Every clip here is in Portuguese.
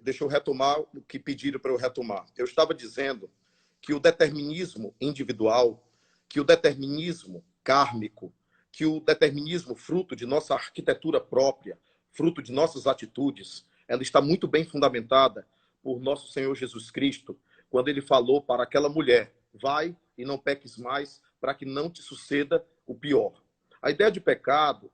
Deixa eu retomar o que pediram para eu retomar. Eu estava dizendo que o determinismo individual, que o determinismo kármico, que o determinismo fruto de nossa arquitetura própria, fruto de nossas atitudes, ela está muito bem fundamentada por nosso Senhor Jesus Cristo, quando ele falou para aquela mulher: vai e não peques mais, para que não te suceda o pior. A ideia de pecado,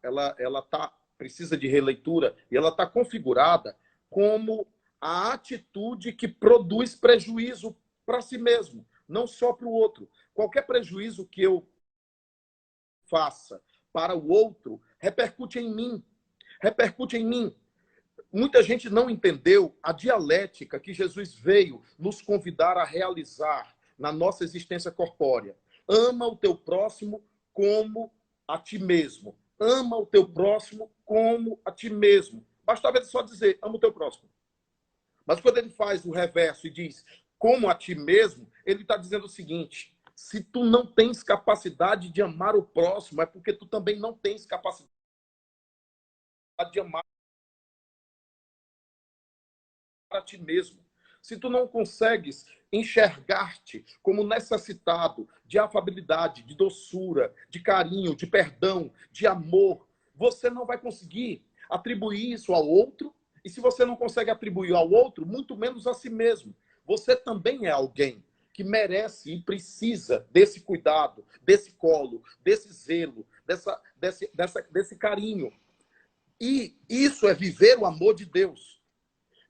precisa de releitura, e ela está configurada como a atitude que produz prejuízo para si mesmo, não só para o outro. Qualquer prejuízo que eu faça para o outro repercute em mim. Repercute em mim. Muita gente não entendeu a dialética que Jesus veio nos convidar a realizar na nossa existência corpórea. Ama o teu próximo como a ti mesmo. Ama o teu próximo como a ti mesmo. Bastava ele só dizer, ama o teu próximo. Mas quando ele faz o reverso e diz, como a ti mesmo, ele está dizendo o seguinte: se tu não tens capacidade de amar o próximo, é porque tu também não tens capacidade de amar a ti mesmo. Se tu não consegues enxergar-te como necessitado de afabilidade, de doçura, de carinho, de perdão, de amor, você não vai conseguir atribuir isso ao outro. E se você não consegue atribuir ao outro, muito menos a si mesmo. Você também é alguém que merece e precisa desse cuidado, desse colo, desse zelo, desse carinho. E isso é viver o amor de Deus.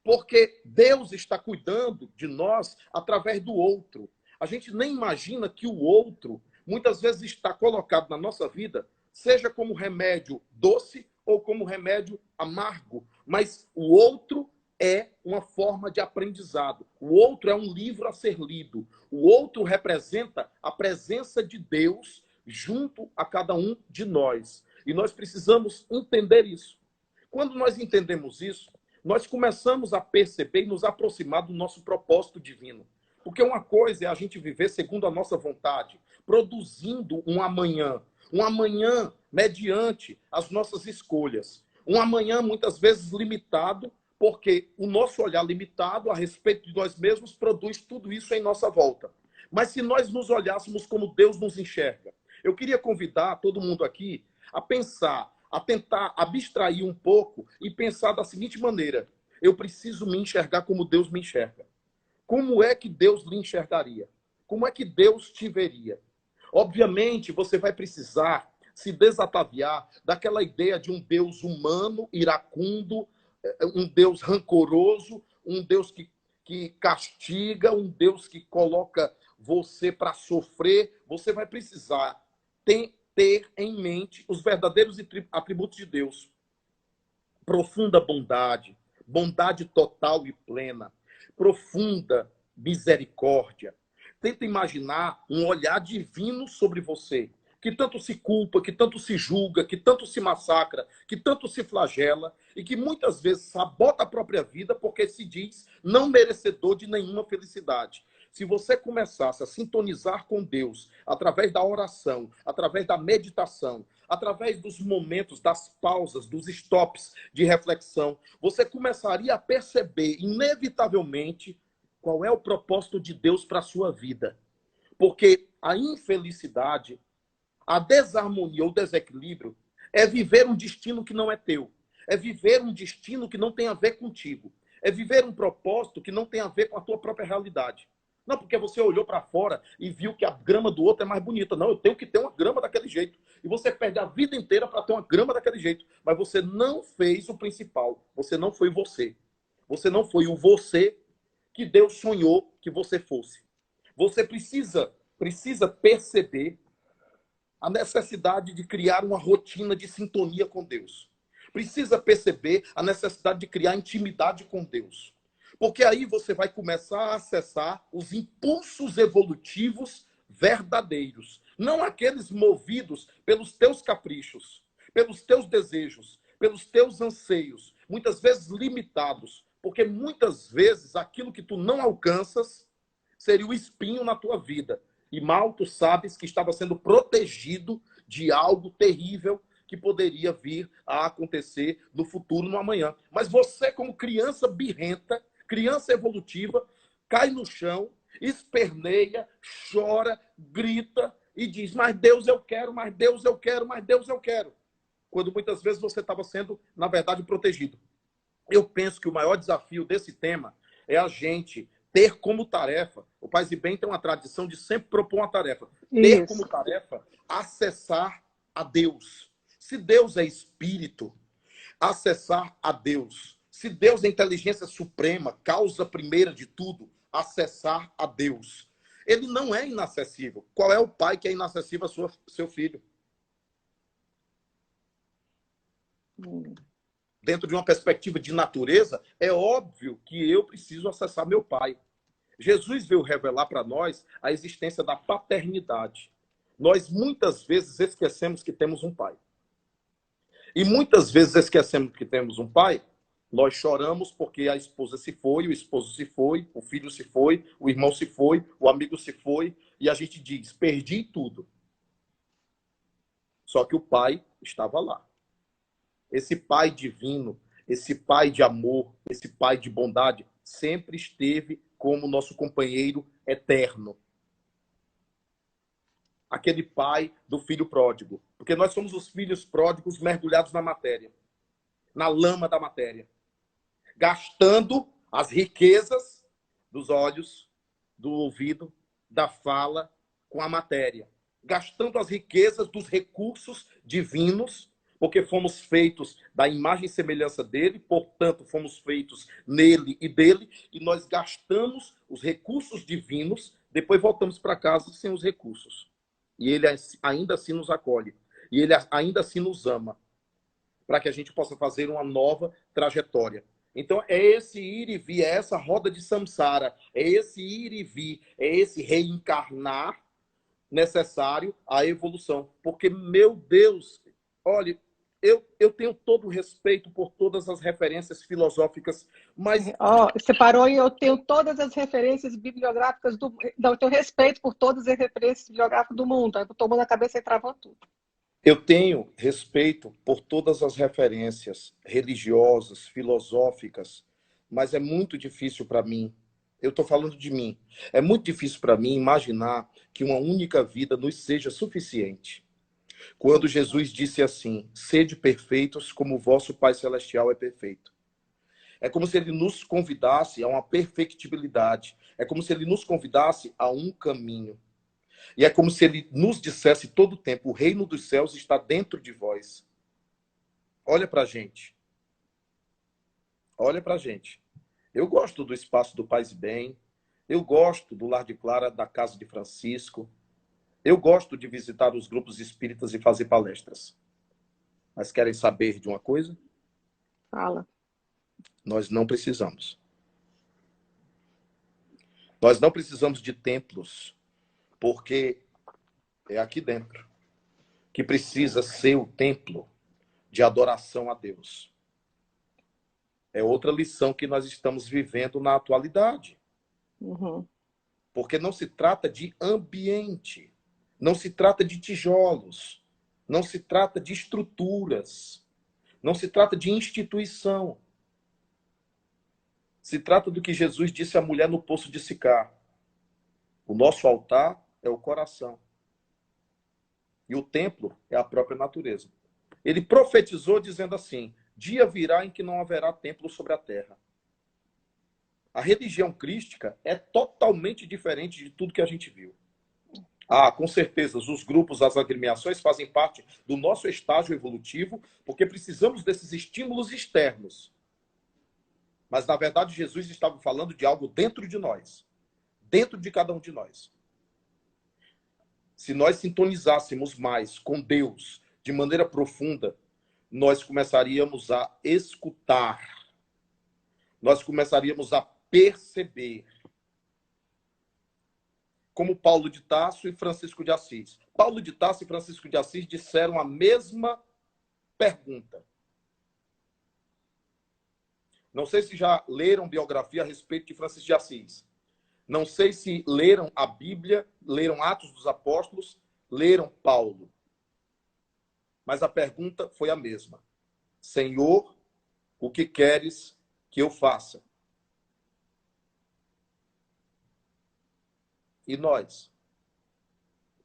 Porque Deus está cuidando de nós através do outro. A gente nem imagina que o outro, muitas vezes, está colocado na nossa vida, seja como remédio doce ou como remédio amargo. Mas o outro é uma forma de aprendizado. O outro é um livro a ser lido. O outro representa a presença de Deus junto a cada um de nós. E nós precisamos entender isso. Quando nós entendemos isso, nós começamos a perceber e nos aproximar do nosso propósito divino. Porque uma coisa é a gente viver segundo a nossa vontade, produzindo um amanhã mediante as nossas escolhas. Um amanhã muitas vezes limitado, porque o nosso olhar limitado a respeito de nós mesmos produz tudo isso em nossa volta. Mas se nós nos olhássemos como Deus nos enxerga, eu queria convidar todo mundo aqui a pensar, a tentar abstrair um pouco e pensar da seguinte maneira: eu preciso me enxergar como Deus me enxerga. Como é que Deus lhe enxergaria? Como é que Deus te veria? Obviamente, você vai precisar se desataviar daquela ideia de um Deus humano, iracundo, um Deus rancoroso, um Deus que castiga, um Deus que coloca você para sofrer. Você vai precisar ter em mente os verdadeiros atributos de Deus. Profunda bondade, bondade total e plena, profunda misericórdia. Tenta imaginar um olhar divino sobre você, que tanto se culpa, que tanto se julga, que tanto se massacra, que tanto se flagela e que muitas vezes sabota a própria vida porque se diz não merecedor de nenhuma felicidade. Se você começasse a sintonizar com Deus através da oração, através da meditação, através dos momentos, das pausas, dos stops de reflexão, você começaria a perceber, inevitavelmente, qual é o propósito de Deus para a sua vida. Porque a infelicidade, a desarmonia ou desequilíbrio é viver um destino que não é teu. É viver um destino que não tem a ver contigo. É viver um propósito que não tem a ver com a tua própria realidade. Não porque você olhou para fora e viu que a grama do outro é mais bonita. Não, eu tenho que ter uma grama daquele jeito. E você perde a vida inteira para ter uma grama daquele jeito. Mas você não fez o principal. Você não foi você. Você não foi o você que Deus sonhou que você fosse. Você precisa perceber a necessidade de criar uma rotina de sintonia com Deus. Precisa perceber a necessidade de criar intimidade com Deus. Porque aí você vai começar a acessar os impulsos evolutivos verdadeiros. Não aqueles movidos pelos teus caprichos, pelos teus desejos, pelos teus anseios, muitas vezes limitados. Porque muitas vezes aquilo que tu não alcanças seria o espinho na tua vida. E mal tu sabes que estava sendo protegido de algo terrível que poderia vir a acontecer no futuro, no amanhã. Mas você, como criança birrenta, criança evolutiva, cai no chão, esperneia, chora, grita e diz: mas Deus eu quero, mas Deus eu quero, mas Deus eu quero. Quando muitas vezes você estava sendo, na verdade, protegido. Eu penso que o maior desafio desse tema é a gente ter como tarefa, o Paz e Bem tem uma tradição de sempre propor uma tarefa, ter como tarefa acessar a Deus. Se Deus é espírito, acessar a Deus. Se Deus é inteligência suprema, causa primeira de tudo, acessar a Deus. Ele não é inacessível. Qual é o pai que é inacessível a seu filho? Dentro de uma perspectiva de natureza, é óbvio que eu preciso acessar meu pai. Jesus veio revelar para nós a existência da paternidade. Nós muitas vezes esquecemos que temos um pai. E muitas vezes esquecemos que temos um pai, nós choramos porque a esposa se foi, o esposo se foi, o filho se foi, o irmão se foi, o amigo se foi, e a gente diz: perdi tudo. Só que o pai estava lá. Esse pai divino, esse pai de amor, esse pai de bondade, sempre esteve como nosso companheiro eterno. Aquele pai do filho pródigo. Porque nós somos os filhos pródigos mergulhados na matéria, na lama da matéria, gastando as riquezas dos olhos, do ouvido, da fala com a matéria, gastando as riquezas dos recursos divinos, porque fomos feitos da imagem e semelhança dele, portanto, fomos feitos nele e dele, e nós gastamos os recursos divinos, depois voltamos para casa sem os recursos. E ele ainda assim nos acolhe. E ele ainda assim nos ama, para que a gente possa fazer uma nova trajetória. Então, é esse ir e vir, é essa roda de samsara, é esse ir e vir, é esse reencarnar necessário à evolução. Porque, meu Deus, olha, eu tenho todo o respeito por todas as referências filosóficas, mas... Você parou e eu tenho todas as referências bibliográficas do... Não, eu tenho respeito por todas as referências bibliográficas do mundo. Aí tomou na cabeça e travou tudo. Eu tenho respeito por todas as referências religiosas, filosóficas, mas é muito difícil para mim. Eu estou falando de mim. É muito difícil para mim imaginar que uma única vida nos seja suficiente. Quando Jesus disse assim: sede perfeitos como o vosso Pai Celestial é perfeito. É como se ele nos convidasse a uma perfectibilidade. É como se ele nos convidasse a um caminho. E é como se ele nos dissesse todo o tempo: o reino dos céus está dentro de vós. Olha para a gente. Olha para a gente. Eu gosto do espaço do Paz e Bem. Eu gosto do Lar de Clara, da Casa de Francisco. Eu gosto de visitar os grupos espíritas e fazer palestras. Mas querem saber de uma coisa? Fala. Nós não precisamos. Nós não precisamos de templos, porque é aqui dentro que precisa ser o templo de adoração a Deus. É outra lição que nós estamos vivendo na atualidade. Uhum. Porque não se trata de ambiente, não se trata de tijolos, não se trata de estruturas, não se trata de instituição. Se trata do que Jesus disse à mulher no poço de Sicar. O nosso altar é o coração. E o templo é a própria natureza. Ele profetizou dizendo assim: dia virá em que não haverá templo sobre a terra. A religião crística é totalmente diferente de tudo que a gente viu. Ah, com certeza, os grupos, as agremiações fazem parte do nosso estágio evolutivo, porque precisamos desses estímulos externos. Mas, na verdade, Jesus estava falando de algo dentro de nós, dentro de cada um de nós. Se nós sintonizássemos mais com Deus de maneira profunda, nós começaríamos a escutar, nós começaríamos a perceber. Como Paulo de Tarso e Francisco de Assis. Paulo de Tarso e Francisco de Assis disseram a mesma pergunta. Não sei se já leram biografia a respeito de Francisco de Assis. Não sei se leram a Bíblia, leram Atos dos Apóstolos, leram Paulo. mas a pergunta foi a mesma. Senhor, o que queres que eu faça? E nós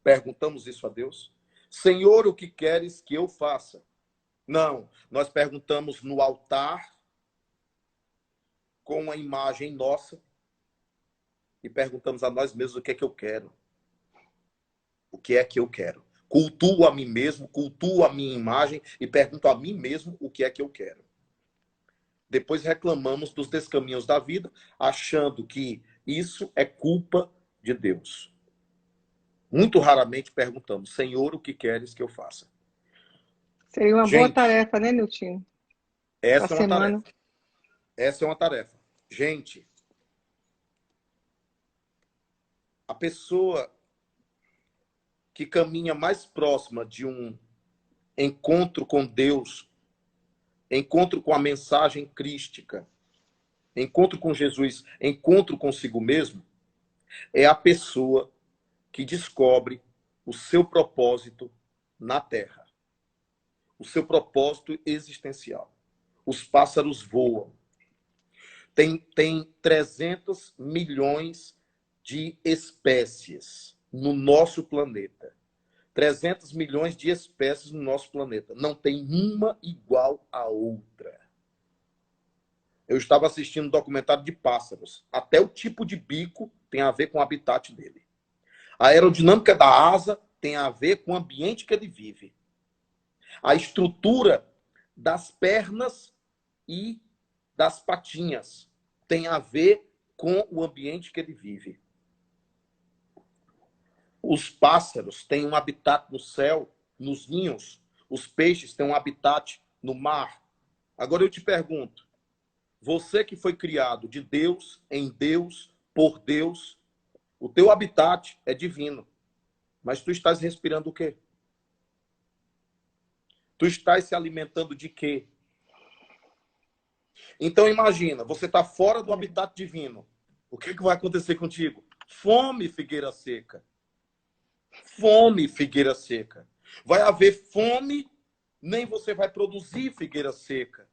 perguntamos isso a Deus? Senhor, o que queres que eu faça? Não, nós perguntamos no altar, com a imagem nossa, e perguntamos a nós mesmos o que é que eu quero. O que é que eu quero? Cultuo a mim mesmo, cultuo a minha imagem e pergunto a mim mesmo o que é que eu quero. Depois reclamamos dos descaminhos da vida, achando que isso é culpa de Deus. Muito raramente perguntamos, Senhor, o que queres que eu faça? Seria uma boa Gente, tarefa, né, Niltinho? essa Para é uma semana. tarefa. Essa é uma tarefa. Gente, a pessoa que caminha mais próxima de um encontro com Deus, encontro com a mensagem crística, encontro com Jesus, encontro consigo mesmo, é a pessoa que descobre o seu propósito na Terra, o seu propósito existencial. Os pássaros voam. Tem 300 milhões de espécies no nosso planeta. 300 milhões de espécies no nosso planeta. Não tem uma igual à outra. Eu estava assistindo um documentário de pássaros. Até o tipo de bico tem a ver com o habitat dele. A aerodinâmica da asa tem a ver com o ambiente que ele vive. A estrutura das pernas e das patinhas tem a ver com o ambiente que ele vive. Os pássaros têm um habitat no céu, nos ninhos. Os peixes têm um habitat no mar. Agora eu te pergunto, você que foi criado de Deus, em Deus, por Deus, o teu habitat é divino. Mas tu estás respirando o quê? Tu estás se alimentando de quê? Então imagina, você está fora do habitat divino. O que vai acontecer contigo? Fome, figueira seca. Fome, figueira seca. Vai haver fome, nem você vai produzir figueira seca.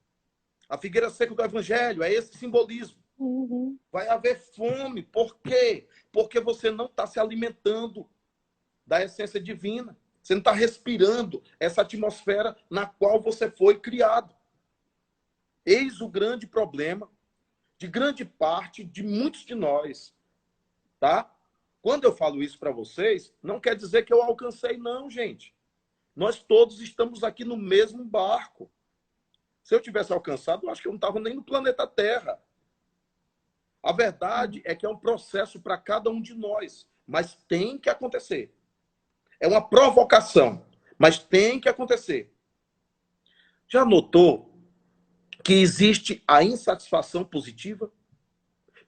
A figueira seca do evangelho é esse simbolismo. Uhum. Vai haver fome. Por quê? Porque você não está se alimentando da essência divina. Você não está respirando essa atmosfera na qual você foi criado. Eis o grande problema de grande parte de muitos de nós. Tá? Quando eu falo isso para vocês, não quer dizer que eu alcancei, não, gente. Nós todos estamos aqui no mesmo barco. Se eu tivesse alcançado, eu acho que eu não estava nem no planeta Terra. A verdade é que é um processo para cada um de nós, mas tem que acontecer. É uma provocação, mas tem que acontecer. Já notou que existe a insatisfação positiva?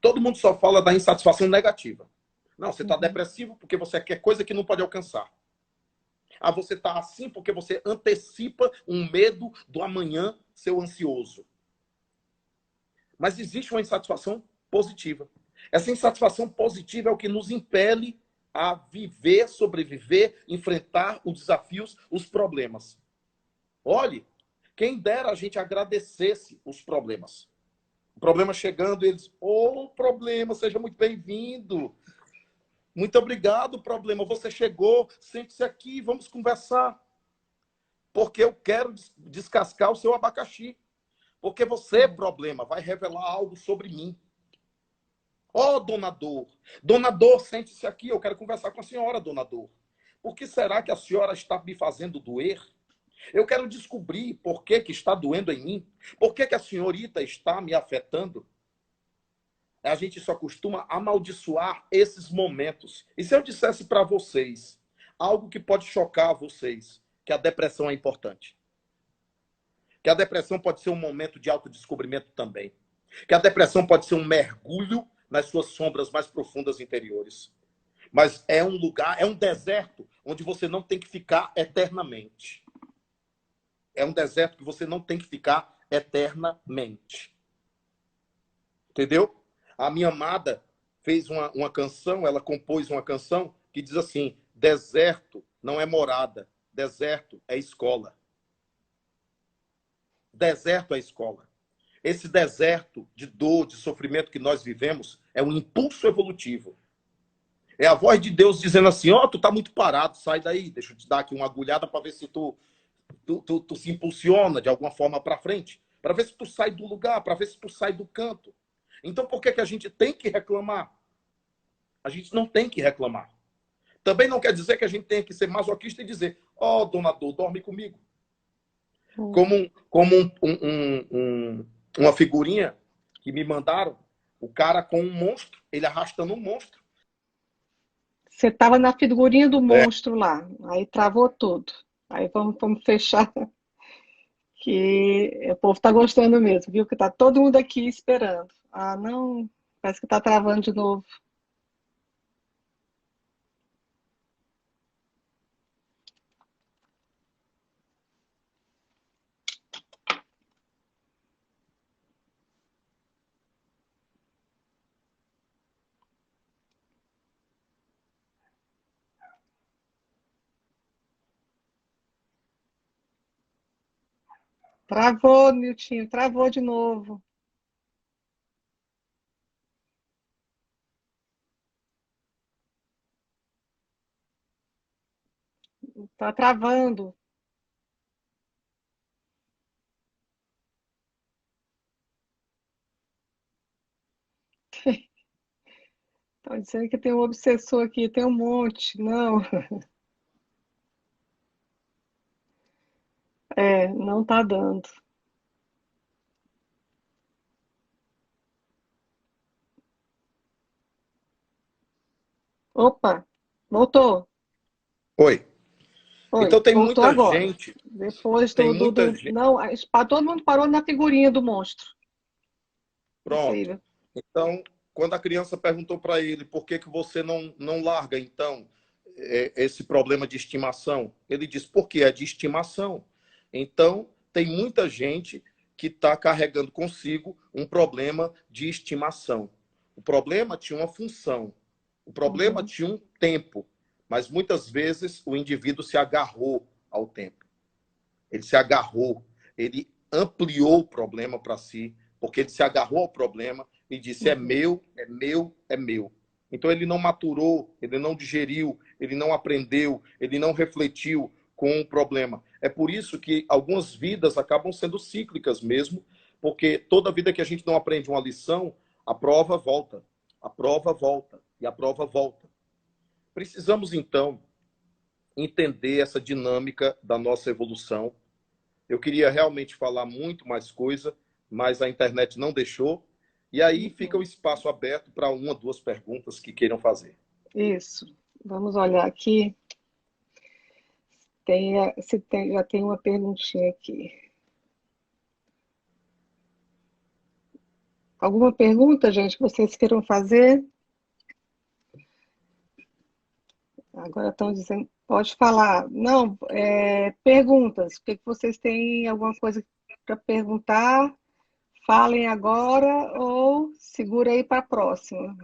Todo mundo só fala da insatisfação negativa. Não, você está depressivo porque você quer coisa que não pode alcançar. Ah, você está assim porque você antecipa um medo do amanhã, seu ansioso. Mas existe uma insatisfação positiva. Essa insatisfação positiva é o que nos impele a viver, sobreviver, enfrentar os desafios, os problemas. Olhe, quem dera a gente agradecesse os problemas. O problema chegando, eles, problema, seja muito bem-vindo. Muito obrigado, problema. Você chegou, sente-se aqui, vamos conversar. Porque eu quero descascar o seu abacaxi. Porque você, problema, vai revelar algo sobre mim. Donador. Donador, sente-se aqui, eu quero conversar com a senhora, donador. Por que será que a senhora está me fazendo doer? Eu quero descobrir por que está doendo em mim. Por que a senhorita está me afetando? A gente só costuma amaldiçoar esses momentos. E se eu dissesse para vocês algo que pode chocar vocês, que a depressão é importante? Que a depressão pode ser um momento de autodescobrimento também. Que a depressão pode ser um mergulho nas suas sombras mais profundas interiores. Mas é um lugar, é um deserto onde você não tem que ficar eternamente. É um deserto que você não tem que ficar eternamente. Entendeu? A minha amada fez uma canção, ela compôs uma canção que diz assim: deserto não é morada, deserto é escola. deserto é a escola. Esse deserto de dor, de sofrimento que nós vivemos é um impulso evolutivo. É a voz de Deus dizendo assim, ó, tu tá muito parado, sai daí, deixa eu te dar aqui uma agulhada para ver se tu se impulsiona de alguma forma para frente, para ver se tu sai do lugar, para ver se tu sai do canto. Então, por que a gente tem que reclamar? A gente não tem que reclamar. Também não quer dizer que a gente tenha que ser masoquista e dizer, ó, dona Dor, dorme comigo. Como uma figurinha que me mandaram, o cara com um monstro, ele arrastando um monstro. Você estava na figurinha do monstro lá, aí travou tudo. Aí vamos fechar, que o povo está gostando mesmo, viu? Que tá todo mundo aqui esperando. Ah, não, parece que está travando de novo. Travou, Niltinho, travou de novo. Tá travando. Estão dizendo que tem um obsessor aqui, tem um monte. Não, não tá dando. Opa, voltou. Oi. Oi, Então tem voltou muita agora. gente, Depois tem muita gente. Não, todo mundo parou na figurinha do monstro. Isso aí, Pronto. Então, quando a criança perguntou para ele por que você não larga, então, esse problema de estimação, ele disse, porque é de estimação. Então, tem muita gente que está carregando consigo um problema de estimação. O problema tinha uma função, o problema tinha um tempo, mas muitas vezes o indivíduo se agarrou ao tempo. Ele se agarrou, ele ampliou o problema para si, porque ele se agarrou ao problema e disse, é meu, é meu, é meu. Então ele não maturou, ele não digeriu, ele não aprendeu, ele não refletiu com o problema. É por isso que algumas vidas acabam sendo cíclicas mesmo, porque toda vida que a gente não aprende uma lição, a prova volta, a prova volta e a prova volta. Precisamos, então, entender essa dinâmica da nossa evolução. Eu queria realmente falar muito mais coisa, mas a internet não deixou. E aí fica o espaço aberto para uma, duas perguntas que queiram fazer. Isso. Vamos olhar aqui. Já tem uma perguntinha aqui. Alguma pergunta, gente, que vocês queiram fazer? Agora estão dizendo, pode falar. Não, perguntas. O que vocês têm alguma coisa para perguntar? Falem agora ou segura aí para a próxima.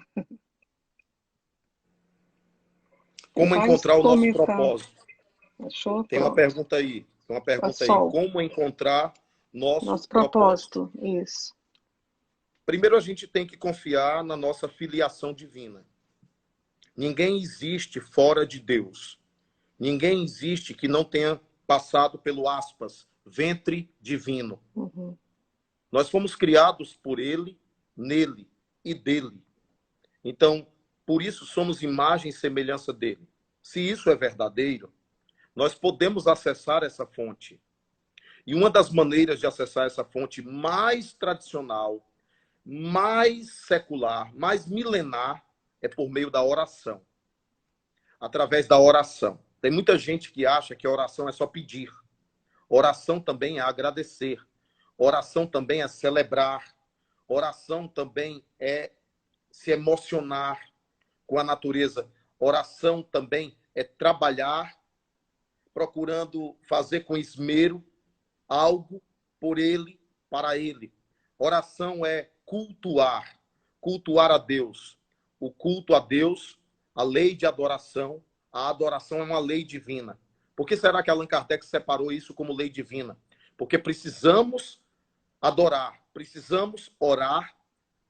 Como encontrar o nosso propósito? Achou? Tem uma pergunta aí. Tem uma pergunta aí. Como encontrar nosso propósito? Isso. Primeiro, a gente tem que confiar na nossa filiação divina. Ninguém existe fora de Deus. Ninguém existe que não tenha passado pelo, aspas, ventre divino. Nós fomos criados por Ele, nele e dele. Então, por isso somos imagem e semelhança dele. Se isso é verdadeiro, nós podemos acessar essa fonte. E uma das maneiras de acessar essa fonte mais tradicional, mais secular, mais milenar, é por meio da oração. Através da oração. Tem muita gente que acha que a oração é só pedir. Oração também é agradecer. Oração também é celebrar. Oração também é se emocionar com a natureza. Oração também é trabalhar, procurando fazer com esmero algo por ele, para ele. Oração é cultuar, cultuar a Deus. O culto a Deus, a lei de adoração, a adoração é uma lei divina. Por que será que Allan Kardec separou isso como lei divina? Porque precisamos Adorar. Precisamos orar,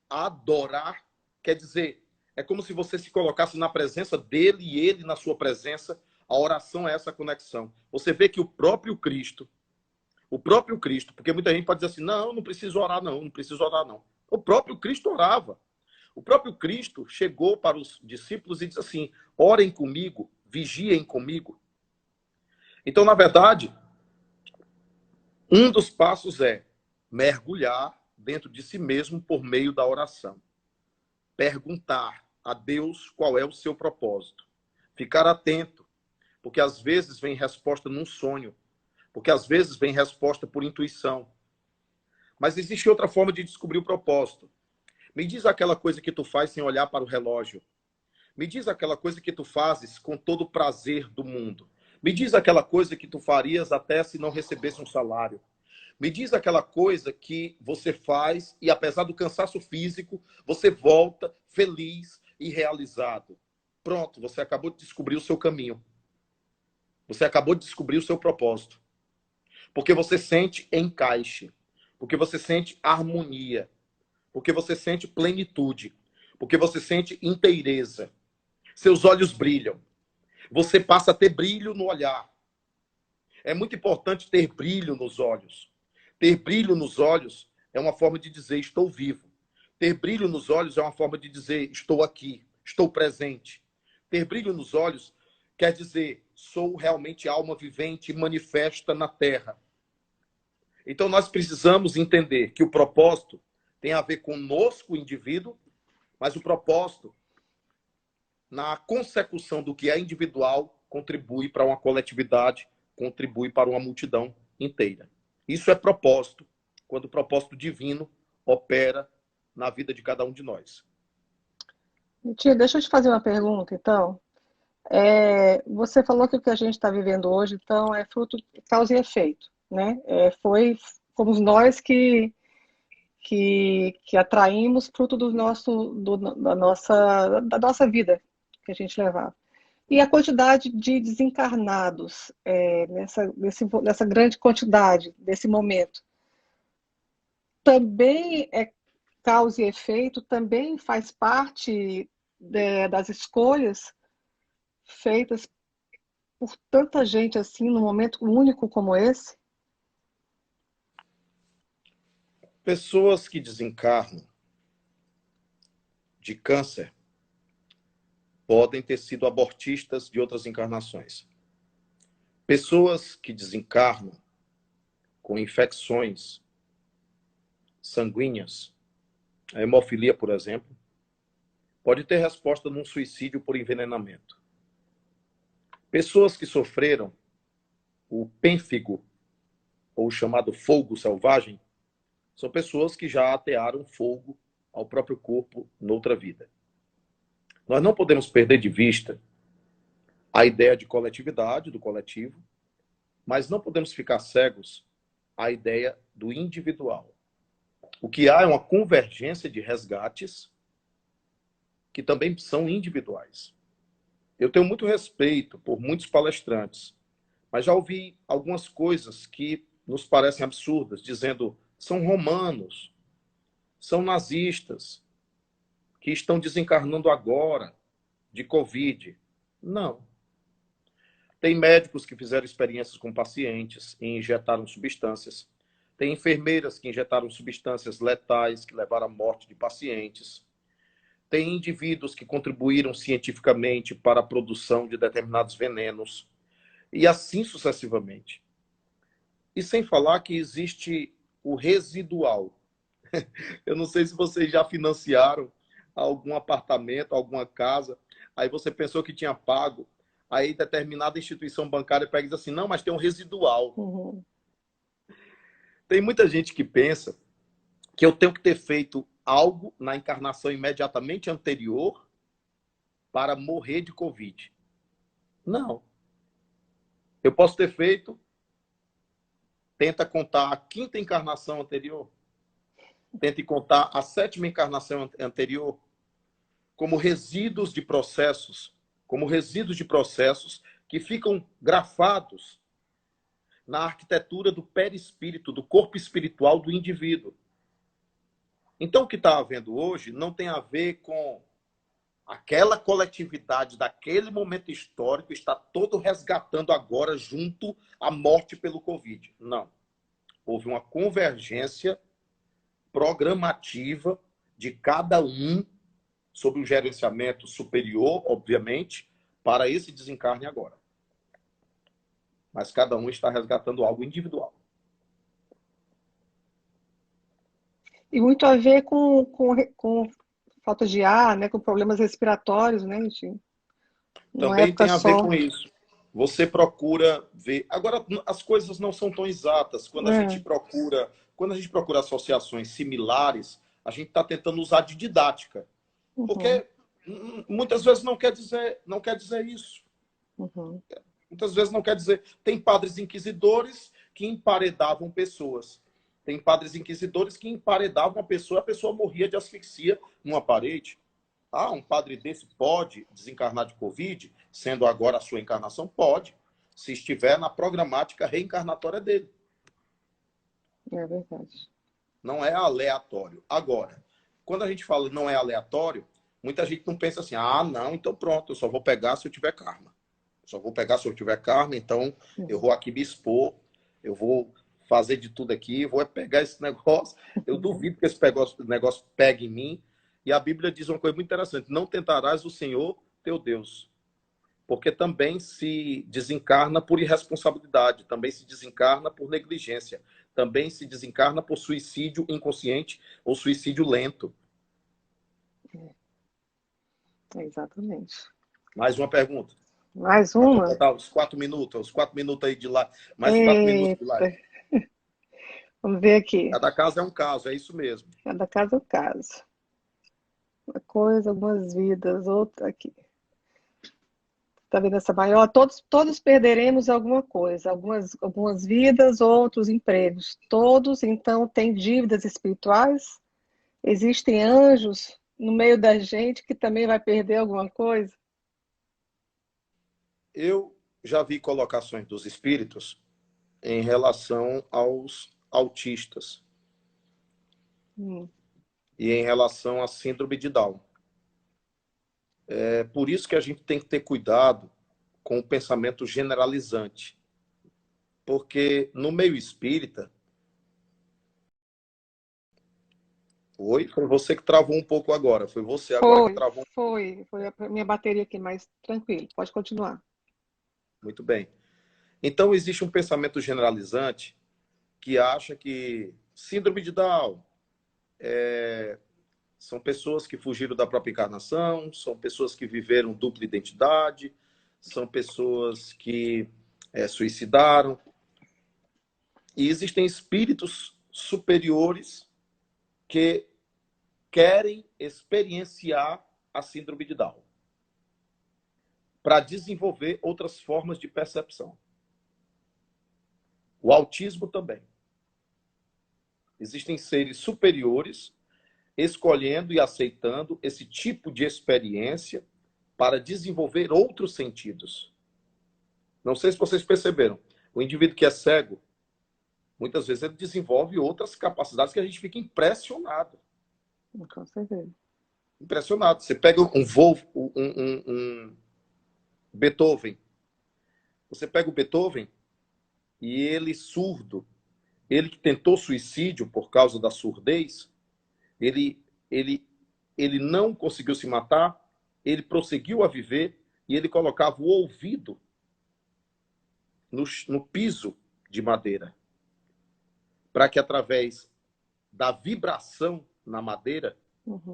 adorar. Quer dizer, é como se você se colocasse na presença dele e ele na sua presença. A oração é essa conexão. Você vê que o próprio Cristo, porque muita gente pode dizer assim, não, não preciso orar não, não preciso orar não. O próprio Cristo orava. O próprio Cristo chegou para os discípulos e disse assim, orem comigo, vigiem comigo. Então, na verdade, um dos passos é mergulhar dentro de si mesmo por meio da oração. Perguntar a Deus qual é o seu propósito. Ficar atento, porque às vezes vem resposta num sonho, porque às vezes vem resposta por intuição. Mas existe outra forma de descobrir o propósito. Me diz aquela coisa que tu faz sem olhar para o relógio. Me diz aquela coisa que tu fazes com todo o prazer do mundo. Me diz aquela coisa que tu farias até se não recebesse um salário. Me diz aquela coisa que você faz e, apesar do cansaço físico, você volta feliz e realizado. Pronto, você acabou de descobrir o seu caminho. Você acabou de descobrir o seu propósito. Porque você sente encaixe. Porque você sente harmonia. Porque você sente plenitude. Porque você sente inteireza. Seus olhos brilham. Você passa a ter brilho no olhar. É muito importante ter brilho nos olhos. Ter brilho nos olhos é uma forma de dizer estou vivo. Ter brilho nos olhos é uma forma de dizer estou aqui, estou presente. Ter brilho nos olhos quer dizer sou realmente alma vivente e manifesta na terra. Então nós precisamos entender que o propósito tem a ver conosco, o indivíduo, mas o propósito, na consecução do que é individual, contribui para uma coletividade, contribui para uma multidão inteira. Isso é propósito, quando o propósito divino opera na vida de cada um de nós. Tia, deixa eu te fazer uma pergunta, então. Você falou que o que a gente está vivendo hoje, então, é fruto de causa e efeito, né? Fomos nós que atraímos fruto da nossa vida que a gente levava. E a quantidade de desencarnados nessa grande quantidade, desse momento, também é causa e efeito, também faz parte das escolhas feitas por tanta gente assim, num momento único como esse? Pessoas que desencarnam de câncer podem ter sido abortistas de outras encarnações. Pessoas que desencarnam com infecções sanguíneas, a hemofilia, por exemplo, pode ter resposta num suicídio por envenenamento. Pessoas que sofreram o pênfigo, ou chamado fogo selvagem, são pessoas que já atearam fogo ao próprio corpo noutra vida. Nós não podemos perder de vista a ideia de coletividade, do coletivo, mas não podemos ficar cegos à ideia do individual. O que há é uma convergência de resgates que também são individuais. Eu tenho muito respeito por muitos palestrantes, mas já ouvi algumas coisas que nos parecem absurdas, dizendo são romanos, são nazistas, que estão desencarnando agora de Covid. Não. Tem médicos que fizeram experiências com pacientes e injetaram substâncias. Tem enfermeiras que injetaram substâncias letais que levaram à morte de pacientes. Tem indivíduos que contribuíram cientificamente para a produção de determinados venenos. E assim sucessivamente. E sem falar que existe o residual. Eu não sei se vocês já financiaram algum apartamento, alguma casa, aí você pensou que tinha pago, aí determinada instituição bancária pega e diz assim, não, mas tem um residual. Uhum. Tem muita gente que pensa que eu tenho que ter feito algo na encarnação imediatamente anterior para morrer de Covid. Não. Eu posso ter feito, tenta contar a quinta encarnação anterior, tente contar a sétima encarnação anterior, como resíduos de processos que ficam grafados, na arquitetura do perispírito, do corpo espiritual do indivíduo. Então, o que está havendo hoje não tem a ver com aquela coletividade daquele momento histórico está todo resgatando agora junto à morte pelo Covid. Não. Houve uma convergência programativa de cada um sob um gerenciamento superior, obviamente, para esse desencarne agora. Mas cada um está resgatando algo individual. E muito a ver com falta de ar, né? Com problemas respiratórios, né, gente? Numa Também época tem a ver só. com isso. Você procura ver. Agora, as coisas não são tão exatas. Quando a gente procura associações similares, a gente está tentando usar de didática. Uhum, Porque muitas vezes não quer dizer isso. uhum. Muitas vezes não quer dizer. Tem padres inquisidores que emparedavam pessoas. Tem padres inquisidores que emparedavam a pessoa morria de asfixia numa parede. Ah, um padre desse pode desencarnar de Covid, sendo agora a sua encarnação? Pode, se estiver na programática reencarnatória dele. É verdade. Não é aleatório. Agora, quando a gente fala não é aleatório, muita gente não pensa assim, ah, não, então pronto, eu só vou pegar se eu tiver karma. Eu só vou pegar se eu tiver karma, então eu vou aqui me expor, eu vou fazer de tudo aqui, vou pegar esse negócio. Eu duvido que esse negócio pegue em mim. E a Bíblia diz uma coisa muito interessante: não tentarás o Senhor teu Deus. Porque também se desencarna por irresponsabilidade, também se desencarna por negligência, também se desencarna por suicídio inconsciente ou suicídio lento. Exatamente. Mais uma pergunta. Mais Para uma? completar os 4 minutos aí de lá. Mais 4 minutos de Eita, live. vamos ver aqui. Cada caso é um caso, é isso mesmo. Cada caso é um caso. Uma coisa, algumas vidas, outra aqui. Está vendo essa maior? Todos perderemos alguma coisa, algumas vidas, outros empregos. Todos, então, têm dívidas espirituais? Existem anjos no meio da gente que também vai perder alguma coisa? Eu já vi colocações dos espíritos em relação aos autistas Hum, e em relação à síndrome de Down. É por isso que a gente tem que ter cuidado com o pensamento generalizante. Porque no meio espírita... Oi? Foi você que travou um pouco agora. Foi você agora que Foi, travou. foi a minha bateria aqui, mas tranquilo, pode continuar. Muito bem. Então, existe um pensamento generalizante que acha que síndrome de Down são pessoas que fugiram da própria encarnação, são pessoas que viveram dupla identidade, são pessoas que suicidaram. E existem espíritos superiores que querem experienciar a síndrome de Down para desenvolver outras formas de percepção. O autismo também. Existem seres superiores escolhendo e aceitando esse tipo de experiência para desenvolver outros sentidos. Não sei se vocês perceberam. O indivíduo que é cego, muitas vezes ele desenvolve outras capacidades que a gente fica impressionado. Com certeza. Impressionado. Você pega um Beethoven. Você pega o Beethoven e ele surdo, ele que tentou suicídio por causa da surdez, ele, ele, ele não conseguiu se matar, ele prosseguiu a viver e ele colocava o ouvido no piso de madeira, para que através da vibração na madeira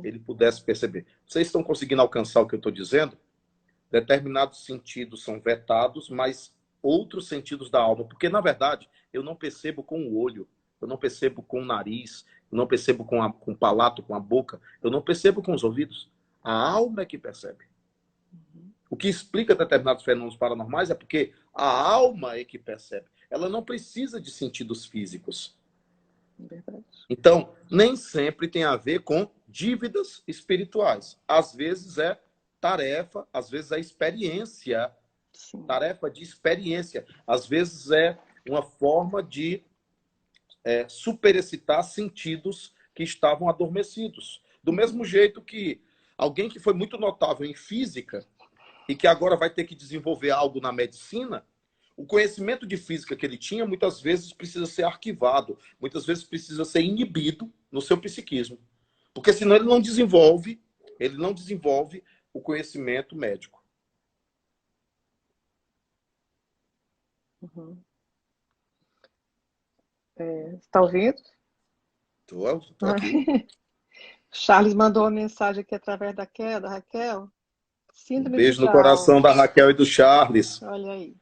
ele pudesse perceber. Vocês estão conseguindo alcançar o que eu estou dizendo? Determinados sentidos são vetados, mas outros sentidos da alma, porque na verdade eu não percebo com o olho, eu não percebo com o nariz, eu não percebo com o palato, com a boca, eu não percebo com os ouvidos. A alma é que percebe. O que explica determinados fenômenos paranormais é porque a alma é que percebe. Ela não precisa de sentidos físicos. Verdade. Então, nem sempre tem a ver com dívidas espirituais. Às vezes é tarefa, às vezes é experiência. Sim. Tarefa de experiência. Às vezes é uma forma de superexcitar sentidos que estavam adormecidos. Do mesmo jeito que alguém que foi muito notável em física e que agora vai ter que desenvolver algo na medicina, o conhecimento de física que ele tinha muitas vezes precisa ser arquivado, muitas vezes precisa ser inibido no seu psiquismo. Porque senão ele não desenvolve o conhecimento médico. Uhum. Está ouvindo? Estou aqui. Charles mandou uma mensagem aqui através da Raquel. Um Síndrome de beijo no Down. coração da Raquel e do Charles. Olha aí.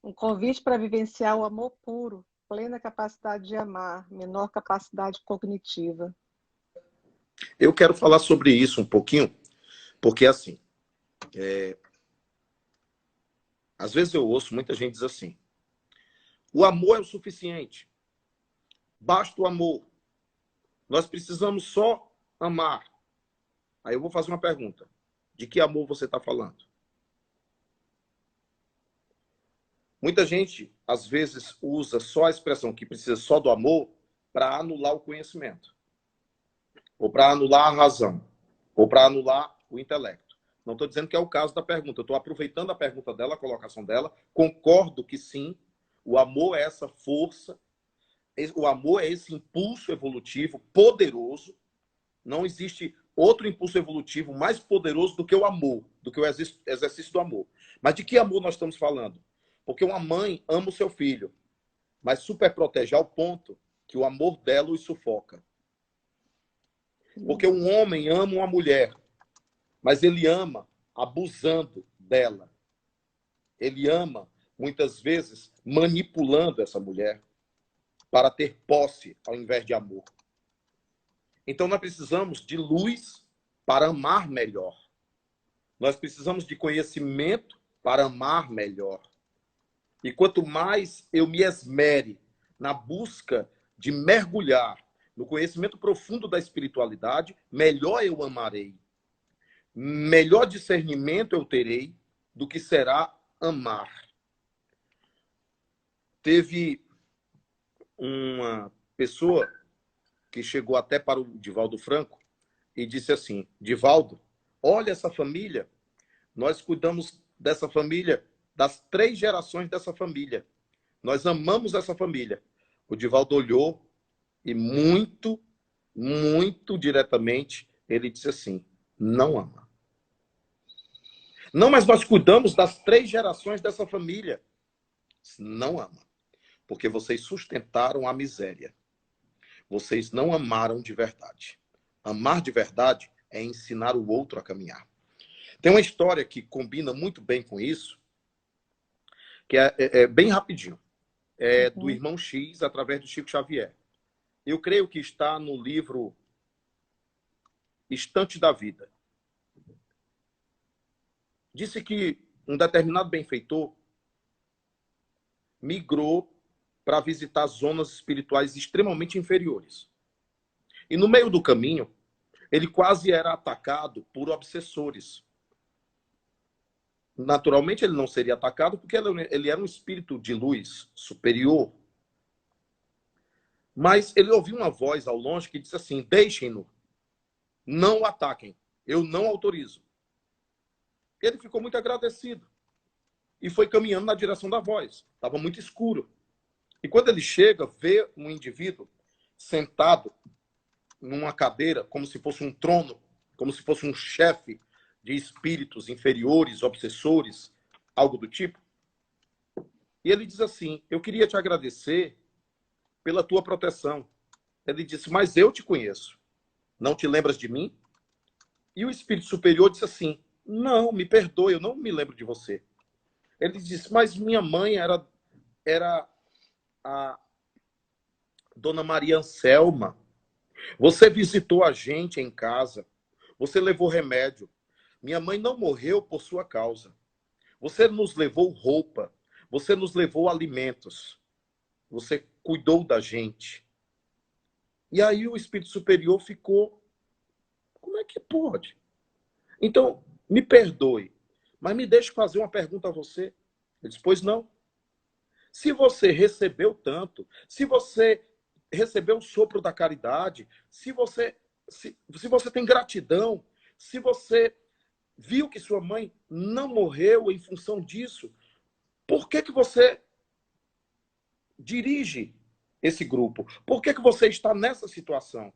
Um convite para vivenciar o amor puro, plena capacidade de amar, menor capacidade cognitiva. Eu quero falar sobre isso um pouquinho, porque assim, às vezes eu ouço muita gente dizer assim, o amor é o suficiente, basta o amor, nós precisamos só amar. Aí eu vou fazer uma pergunta, de que amor você está falando? Muita gente, às vezes, usa só a expressão que precisa só do amor para anular o conhecimento, ou para anular a razão, ou para anular o intelecto. Não estou dizendo que é o caso da pergunta, eu estou aproveitando a pergunta dela, a colocação dela, concordo que sim, o amor é essa força, o amor é esse impulso evolutivo poderoso, não existe outro impulso evolutivo mais poderoso do que o amor, do que o exercício do amor. Mas de que amor nós estamos falando? Porque uma mãe ama o seu filho, mas superprotege ao ponto que o amor dela os sufoca. Porque um homem ama uma mulher, mas ele ama abusando dela. Ele ama, muitas vezes, manipulando essa mulher para ter posse ao invés de amor. Então, nós precisamos de luz para amar melhor. Nós precisamos de conhecimento para amar melhor. E quanto mais eu me esmere na busca de mergulhar no conhecimento profundo da espiritualidade, melhor eu amarei. Melhor discernimento eu terei do que será amar. Teve uma pessoa que chegou até para o Divaldo Franco e disse assim, Divaldo, olha essa família, nós cuidamos dessa família, das 3 gerações dessa família. Nós amamos essa família. O Divaldo olhou e muito, muito diretamente, ele disse assim, não ama. Não, mas nós cuidamos das 3 gerações dessa família. Não ama. Porque vocês sustentaram a miséria. Vocês não amaram de verdade. Amar de verdade é ensinar o outro a caminhar. Tem uma história que combina muito bem com isso, que é bem rapidinho. É do Irmão X, através do Chico Xavier. Eu creio que está no livro Estante da Vida. Disse que um determinado benfeitor migrou para visitar zonas espirituais extremamente inferiores. E no meio do caminho, ele quase era atacado por obsessores. Naturalmente, ele não seria atacado porque ele era um espírito de luz superior. Mas ele ouviu uma voz ao longe que disse assim, deixem-no, não o ataquem, eu não autorizo. Ele ficou muito agradecido e foi caminhando na direção da voz. Estava muito escuro. E quando ele chega, vê um indivíduo sentado numa cadeira, como se fosse um trono, como se fosse um chefe de espíritos inferiores, obsessores, algo do tipo. E ele diz assim, eu queria te agradecer pela tua proteção. Ele disse, mas eu te conheço. Não te lembras de mim? E o espírito superior disse assim, não, me perdoe, eu não me lembro de você. Ele disse, mas minha mãe era a Dona Maria Anselma. Você visitou a gente em casa. Você levou remédio. Minha mãe não morreu por sua causa. Você nos levou roupa. Você nos levou alimentos. Você cuidou da gente. E aí o espírito superior ficou, como é que pode? Então, me perdoe, mas me deixe fazer uma pergunta a você. Ele disse, pois não. Se você recebeu tanto, se você recebeu o sopro da caridade, se você tem gratidão, se você viu que sua mãe não morreu em função disso, por que que você dirige esse grupo? Por que que você está nessa situação?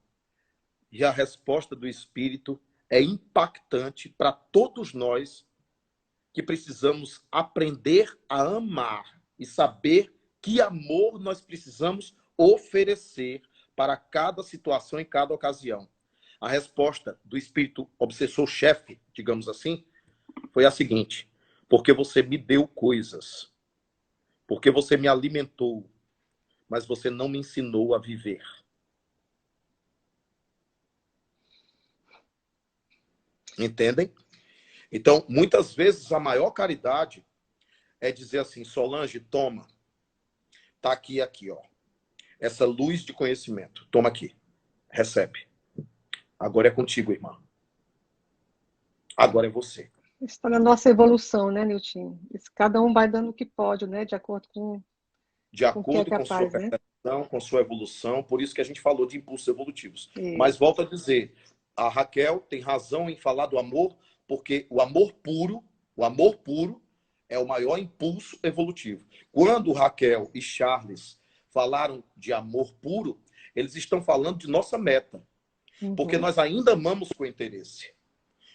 E a resposta do Espírito é impactante para todos nós que precisamos aprender a amar e saber que amor nós precisamos oferecer para cada situação e cada ocasião. A resposta do espírito obsessor-chefe, digamos assim, foi a seguinte: porque você me deu coisas, porque você me alimentou, mas você não me ensinou a viver. Entendem? Então, muitas vezes, a maior caridade é dizer assim: Solange, toma, tá aqui, ó. Essa luz de conhecimento, toma aqui, recebe. Agora é contigo, irmã. Agora é você. Está na nossa evolução, né, Nilton? Cada um vai dando o que pode, né, de acordo com o que é Com sua capaz, né? percepção, com sua evolução. Por isso que a gente falou de impulsos evolutivos. Mas Isso. volto a dizer, a Raquel tem razão em falar do amor, porque o amor puro é o maior impulso evolutivo. Quando Raquel e Charles falaram de amor puro, eles estão falando de nossa meta. Porque nós ainda amamos com interesse.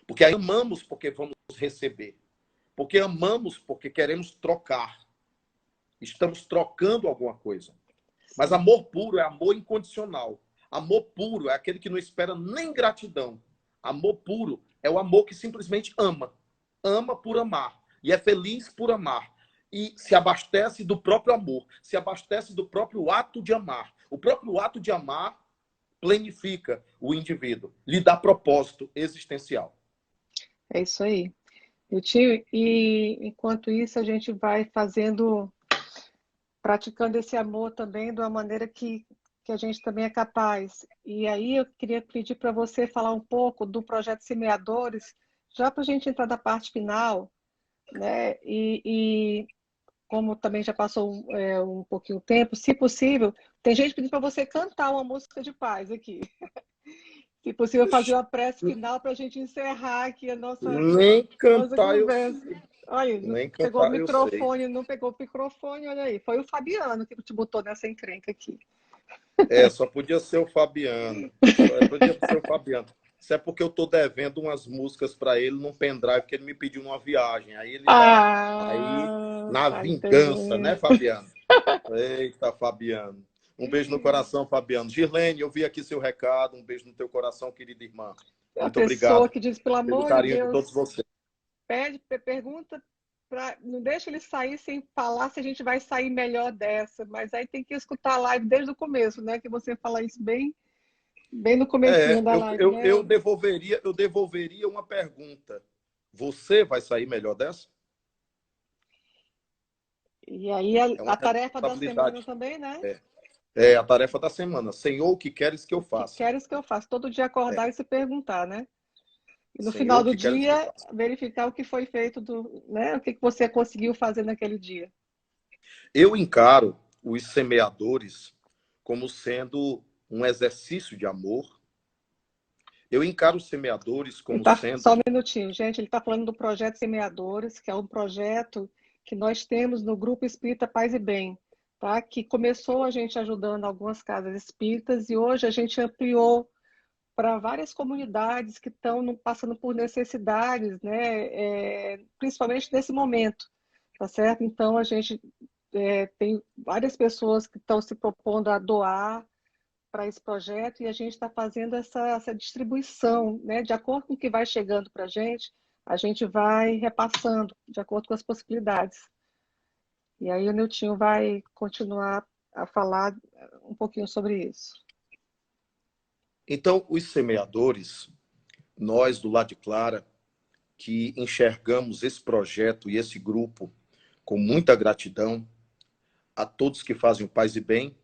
Porque amamos porque vamos receber. Porque amamos porque queremos trocar. Estamos trocando alguma coisa. Mas amor puro é amor incondicional. Amor puro é aquele que não espera nem gratidão. Amor puro é o amor que simplesmente ama. Ama por amar. E é feliz por amar. E se abastece do próprio amor. Se abastece do próprio ato de amar. O próprio ato de amar planifica o indivíduo. Lhe dá propósito existencial. É isso aí. E enquanto isso, a gente vai praticando esse amor também de uma maneira que a gente também é capaz. E aí eu queria pedir para você falar um pouco do projeto Semeadores, já para a gente entrar na parte final, né? E como também já passou um pouquinho o tempo, se possível, tem gente pedindo para você cantar uma música de paz aqui. Se possível, fazer uma prece final para a gente encerrar aqui a Nem nossa cantar eu conversa. sei. Olha, não Nem pegou o cantar eu sei. microfone, não pegou o microfone, olha aí. Foi o Fabiano que te botou nessa encrenca aqui. Só podia ser o Fabiano. Só podia ser o Fabiano. Isso é porque eu tô devendo umas músicas para ele num pendrive que ele me pediu numa viagem. Aí ele tá aí na Tá vingança, né, entendendo. Fabiano? Eita, Fabiano. Um beijo no coração, Fabiano. Girlene, eu vi aqui seu recado. Um beijo no teu coração, querida irmã. A Muito pessoa obrigado que diz, pelo pelo amor de carinho de todos Deus, vocês. pergunta, não deixa ele sair sem falar se a gente vai sair melhor dessa. Mas aí tem que escutar a live desde o começo, né? Que você fala isso bem no comecinho da live, né? Eu devolveria uma pergunta. Você vai sair melhor dessa? E aí É a uma tarefa da semana responsabilidade. também, né? É a tarefa da semana. Senhor, o que queres que eu O que faça? queres que eu faça? Todo dia acordar e se perguntar, né? E no Senhor, final o do que queres que eu dia, faça? verificar o que foi feito, né? O que você conseguiu fazer naquele dia. Eu encaro os semeadores como sendo um exercício de amor. Eu encaro os semeadores como Só sendo. um minutinho, gente. Ele está falando do projeto Semeadores, que é um projeto que nós temos no Grupo Espírita Paz e Bem, tá? Que começou a gente ajudando algumas casas espíritas e hoje a gente ampliou para várias comunidades que estão passando por necessidades, né? Principalmente nesse momento, tá certo? Então a gente tem várias pessoas que estão se propondo a doar para esse projeto e a gente está fazendo essa distribuição, né? De acordo com o que vai chegando para a gente vai repassando de acordo com as possibilidades. E aí o Niltinho vai continuar a falar um pouquinho sobre isso. Então, os semeadores, nós do lado de Clara, que enxergamos esse projeto e esse grupo com muita gratidão a todos que fazem o Paz e Bem,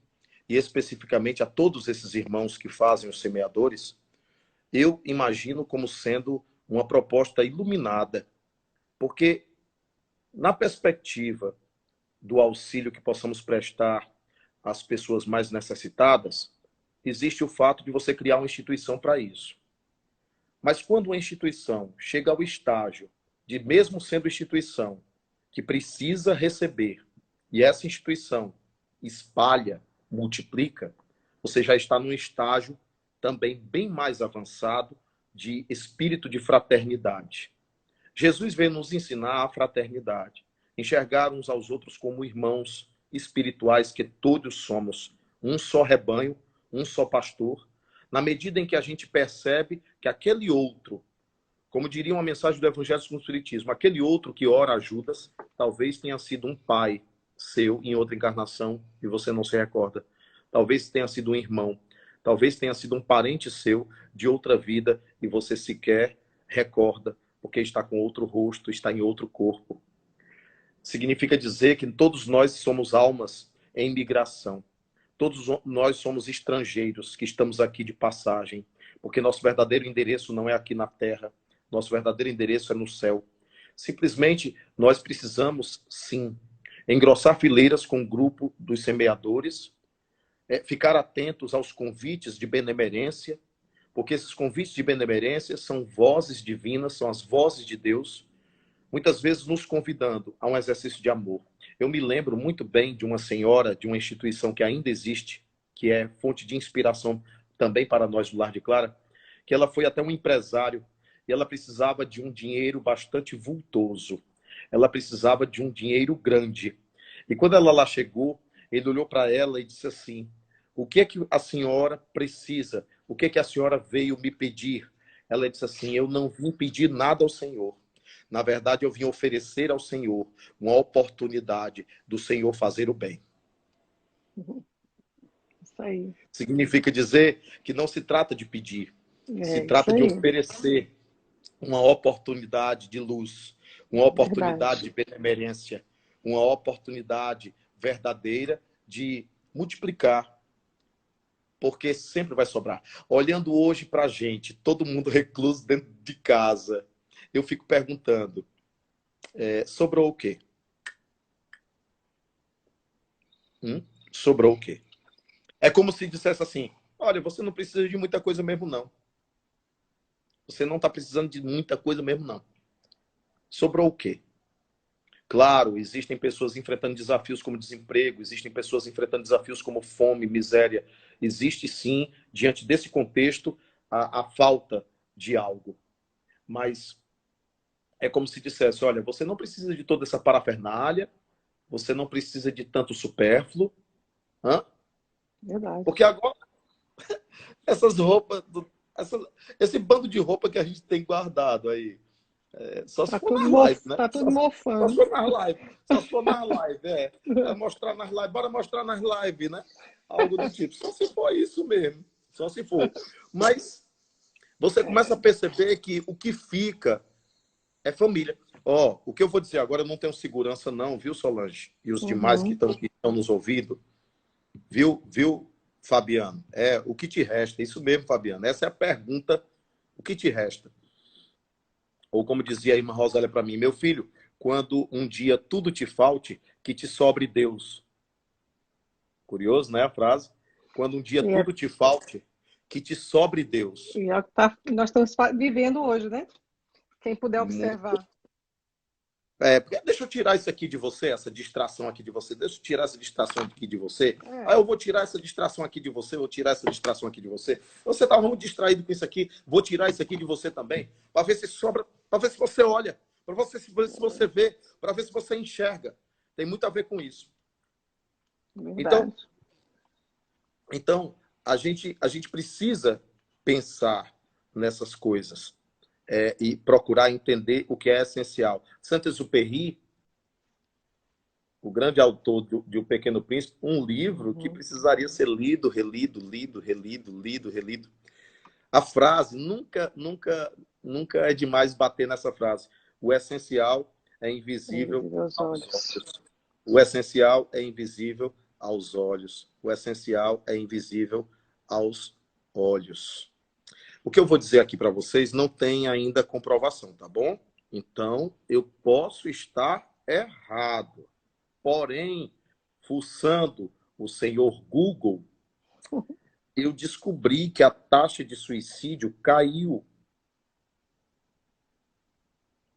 e especificamente a todos esses irmãos que fazem os semeadores, eu imagino como sendo uma proposta iluminada, porque na perspectiva do auxílio que possamos prestar às pessoas mais necessitadas, existe o fato de você criar uma instituição para isso. Mas quando uma instituição chega ao estágio de, mesmo sendo instituição, que precisa receber, e essa instituição espalha, multiplica, você já está num estágio também bem mais avançado de espírito de fraternidade. Jesus veio nos ensinar a fraternidade, enxergar uns aos outros como irmãos espirituais que todos somos, um só rebanho, um só pastor, na medida em que a gente percebe que aquele outro, como diria uma mensagem do Evangelho segundo o Espiritismo, aquele outro que ora a Judas, talvez tenha sido um pai seu em outra encarnação e você não se recorda. Talvez tenha sido um irmão, talvez tenha sido um parente seu de outra vida e você sequer recorda, porque está com outro rosto, está em outro corpo. Significa dizer que todos nós somos almas em migração. Todos nós somos estrangeiros que estamos aqui de passagem, porque nosso verdadeiro endereço não é aqui na Terra, nosso verdadeiro endereço é no céu. Simplesmente nós precisamos, sim, engrossar fileiras com o grupo dos semeadores, ficar atentos aos convites de benemerência, porque esses convites de benemerência são vozes divinas, são as vozes de Deus, muitas vezes nos convidando a um exercício de amor. Eu me lembro muito bem de uma senhora, de uma instituição que ainda existe, que é fonte de inspiração também para nós do Lar de Clara, que ela foi até um empresário e ela precisava de um dinheiro bastante vultoso. Ela precisava de um dinheiro grande. E quando ela lá chegou, ele olhou para ela e disse assim: o que é que a senhora precisa? O que é que a senhora veio me pedir? Ela disse assim: eu não vim pedir nada ao Senhor. Na verdade, eu vim oferecer ao Senhor uma oportunidade do Senhor fazer o bem. Isso aí. Significa dizer que não se trata de pedir, se trata de oferecer uma oportunidade de luz, uma oportunidade de benemerência, uma oportunidade verdadeira de multiplicar, porque sempre vai sobrar. Olhando hoje para a gente, todo mundo recluso dentro de casa, eu fico perguntando, sobrou o quê? Sobrou o quê? É como se dissesse assim: olha, você não precisa de muita coisa mesmo, não. Você não está precisando de muita coisa mesmo, não. Sobrou o quê? Claro, existem pessoas enfrentando desafios como desemprego, existem pessoas enfrentando desafios como fome, miséria. Existe, sim, diante desse contexto, a falta de algo. Mas é como se dissesse: olha, você não precisa de toda essa parafernália, você não precisa de tanto supérfluo. Verdade. Porque agora, essas roupas, esse bando de roupa que a gente tem guardado aí, só se for nas lives, né? Tá tudo mofando. Só se for nas lives. Só se for nas lives, Vai mostrar nas lives. Bora mostrar nas lives, né? Algo do tipo. Só se for isso mesmo. Só se for. Mas você começa a perceber que o que fica é família. O que eu vou dizer agora, eu não tenho segurança não, viu, Solange? E os demais que estão nos ouvindo. Viu, Fabiano? O que te resta? Isso mesmo, Fabiano. Essa é a pergunta. O que te resta? Ou como dizia a irmã Rosália para mim: meu filho, quando um dia tudo te falte, que te sobre Deus. Curioso, né, a frase? Quando um dia tudo te falte, que te sobre Deus. E é o que nós estamos vivendo hoje, né? Quem puder observar. Deixa eu tirar isso aqui de você, essa distração aqui de você. Deixa eu tirar essa distração aqui de você. Eu vou tirar essa distração aqui de você, vou tirar essa distração aqui de você. Você estava muito distraído com isso aqui, vou tirar isso aqui de você também, para ver se sobra, para ver se você olha, para ver se você vê, para ver se você enxerga. Tem muito a ver com isso. Então a gente precisa pensar nessas coisas. E procurar entender o que é essencial. Saint-Exupéry, o grande autor de O Pequeno Príncipe, um livro que precisaria ser lido, relido, lido, relido, lido, relido. A frase, nunca é demais bater nessa frase. O essencial é invisível aos olhos. O essencial é invisível aos olhos. O essencial é invisível aos olhos. O que eu vou dizer aqui para vocês não tem ainda comprovação, tá bom? Então, eu posso estar errado. Porém, fuçando o senhor Google, eu descobri que a taxa de suicídio caiu.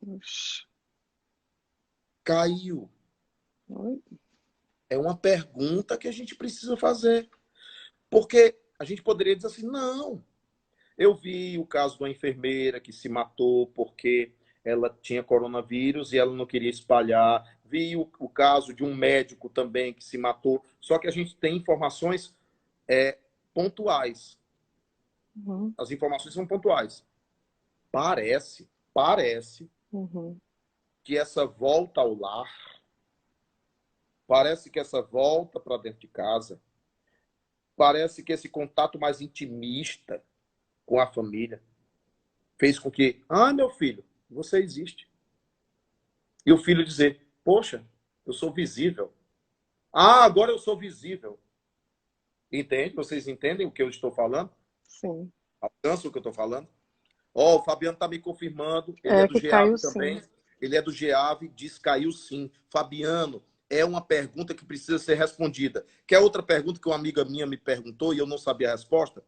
Oxe. Caiu. Oi. É uma pergunta que a gente precisa fazer. Porque a gente poderia dizer assim, não. Eu vi o caso de uma enfermeira que se matou porque ela tinha coronavírus e ela não queria espalhar. Vi o caso de um médico também que se matou. Só que a gente tem informações pontuais. Uhum. As informações são pontuais. Parece Uhum. que essa volta ao lar, parece que essa volta para dentro de casa, parece que esse contato mais intimista com a família fez com que, meu filho, você existe. E o filho dizer, poxa, eu sou visível. Agora eu sou visível. Entende? Vocês entendem o que eu estou falando? Sim. Alcançam o que eu estou falando? O Fabiano está me confirmando. Ele é É do que caiu GEAV sim. também. Ele é do GEAV, diz caiu sim. Fabiano, é uma pergunta que precisa ser respondida. Quer outra pergunta que uma amiga minha me perguntou e eu não sabia a resposta?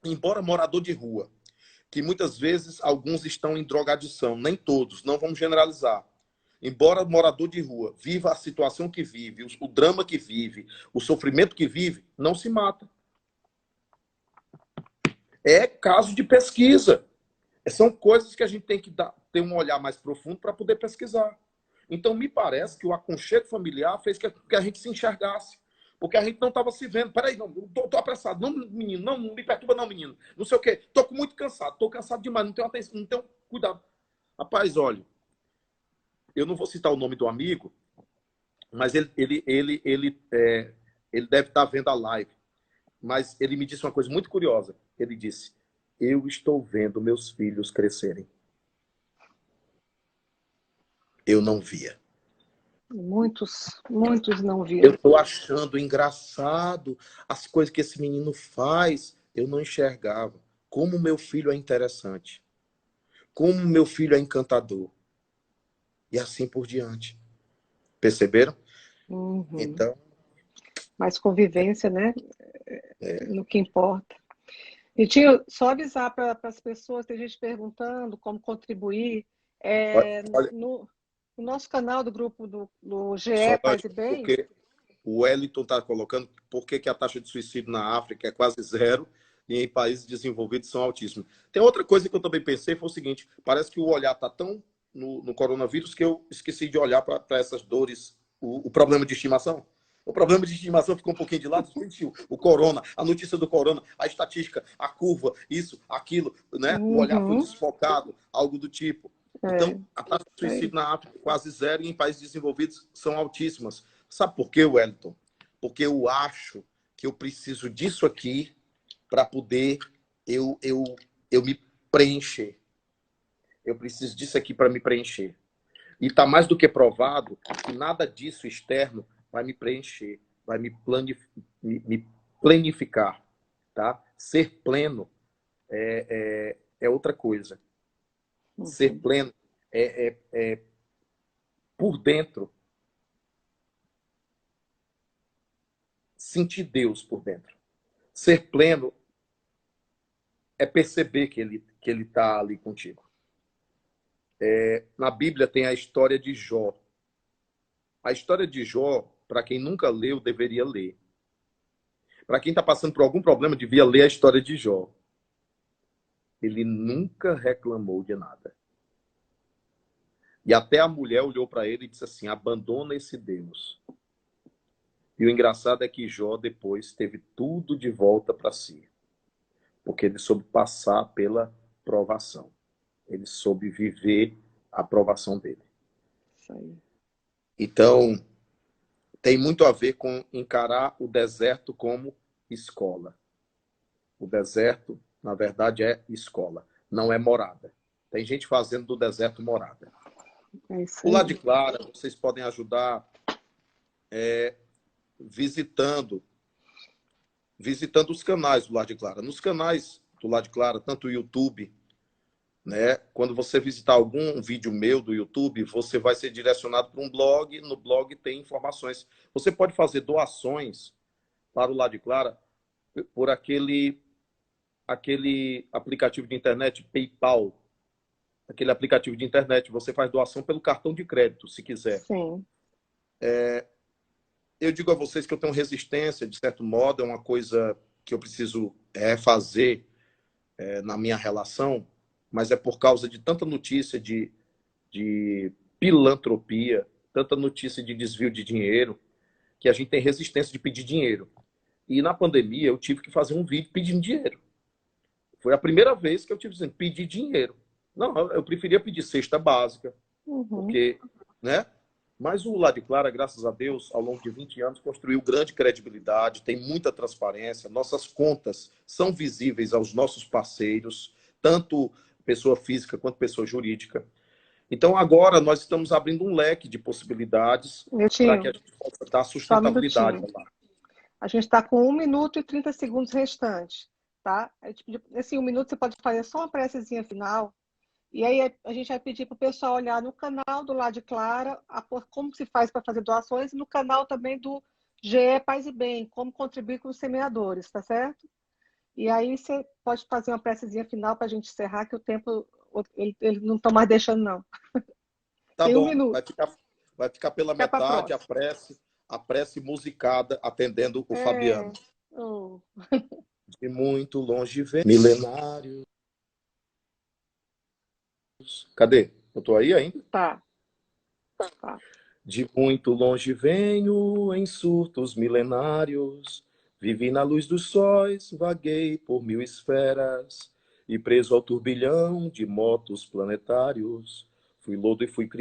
Embora morador de rua, que muitas vezes alguns estão em drogadição, nem todos, não vamos generalizar. Embora morador de rua viva a situação que vive, o drama que vive, o sofrimento que vive, não se mata. É caso de pesquisa. São coisas que a gente tem que ter um olhar mais profundo para poder pesquisar. Então, me parece que o aconchego familiar fez que a gente se enxergasse. Porque a gente não estava se vendo. Peraí, não, tô apressado. Não, menino, não me perturba, não, menino. Não sei o quê. Tô muito cansado. Tô cansado demais. Não tenho atenção, não tenho cuidado. Rapaz, olha, eu não vou citar o nome do amigo, mas ele deve estar vendo a live. Mas ele me disse uma coisa muito curiosa. Ele disse: eu estou vendo meus filhos crescerem. Eu não via. Muitos não Eu viram. estou achando engraçado as coisas que esse menino faz. Eu não enxergava. Como meu filho é interessante. Como meu filho é encantador. E assim por diante. Perceberam? Uhum. Então, Mais convivência, né? No que importa. E tinha só avisar para as pessoas, tem gente perguntando como contribuir. olha, No nosso canal do grupo do GE Paz Solange, e Bem, porque o Wellington está colocando por que a taxa de suicídio na África é quase zero e em países desenvolvidos são altíssimos. Tem outra coisa que eu também pensei, foi o seguinte, parece que o olhar está tão no coronavírus que eu esqueci de olhar para essas dores, o problema de estimação. O problema de estimação ficou um pouquinho de lado, o corona, a notícia do corona, a estatística, a curva, isso, aquilo, né? O olhar foi uhum, desfocado, algo do tipo. é, Então, a taxa de é suicídio isso. na África é quase zero e em países desenvolvidos são altíssimas. Sabe por quê, Wellington? Porque eu acho que eu preciso disso aqui para poder eu, eu, eu me preencher. Eu preciso disso aqui para me preencher. E está mais do que provado que nada disso externo vai me preencher, vai me planificar. Tá? Ser pleno é outra coisa. Ser Uhum, pleno é por dentro, sentir Deus por dentro. Ser pleno é perceber que ele está ali contigo. Na Bíblia tem a história de Jó. A história de Jó, para quem nunca leu, deveria ler. Para quem está passando por algum problema, devia ler a história de Jó. Ele nunca reclamou de nada. E até a mulher olhou para ele e disse assim: abandona esse Deus. E o engraçado é que Jó depois teve tudo de volta para si, porque ele soube passar pela provação. Ele soube viver a provação dele. isso aí. Então, tem muito a ver com encarar o deserto como escola. O deserto, na verdade, é escola, não é morada. Tem gente fazendo do deserto morada. É isso O lado de aí. Clara, vocês podem ajudar visitando visitando os canais do lado de Clara. Nos canais do lado de Clara, tanto o YouTube né? Quando você visitar algum vídeo meu do YouTube, você vai ser direcionado para um blog. No blog tem informações. Você pode fazer doações para o Lado de Clara por aquele aplicativo de internet, PayPal. Aquele aplicativo de internet, você faz doação pelo cartão de crédito, se quiser. Sim. Eu digo a vocês que eu tenho resistência, de certo modo, é uma coisa que eu preciso fazer na minha relação, mas é por causa de tanta notícia de pilantropia, tanta notícia de desvio de dinheiro, que a gente tem resistência de pedir dinheiro. E na pandemia eu tive que fazer um vídeo pedindo dinheiro. Foi a primeira vez que eu tive dizendo pedir dinheiro. Não, eu preferia pedir cesta básica, Uhum. porque, né? Mas o Lado de Clara, graças a Deus, ao longo de 20 anos, construiu grande credibilidade, tem muita transparência, nossas contas são visíveis aos nossos parceiros, tanto pessoa física quanto pessoa jurídica. Então, agora, nós estamos abrindo um leque de possibilidades para que a Miltinho, gente possa dar só um sustentabilidade minutinho. lá. A gente está com 1 minuto e 30 segundos restantes, tá? Nesse 1 minuto você pode fazer só uma precezinha final. E aí a gente vai pedir para o pessoal olhar no canal do Lado de Clara como se faz para fazer doações e no canal também do GE Paz e Bem, como contribuir com os semeadores, tá certo? E aí você pode fazer uma precezinha final para a gente encerrar, que o tempo ele não está mais deixando, não. Tá Tem um bom, minuto. vai ficar pela Fica para a metade próxima. a prece musicada, atendendo o É. Fabiano. Oh. De muito longe vem milenário. Cadê? Eu tô aí ainda? Tá, tá. De muito longe venho em surtos milenários. Vivi na luz dos sóis, vaguei por 1000 esferas. E preso ao turbilhão de motos planetários, fui lodo e fui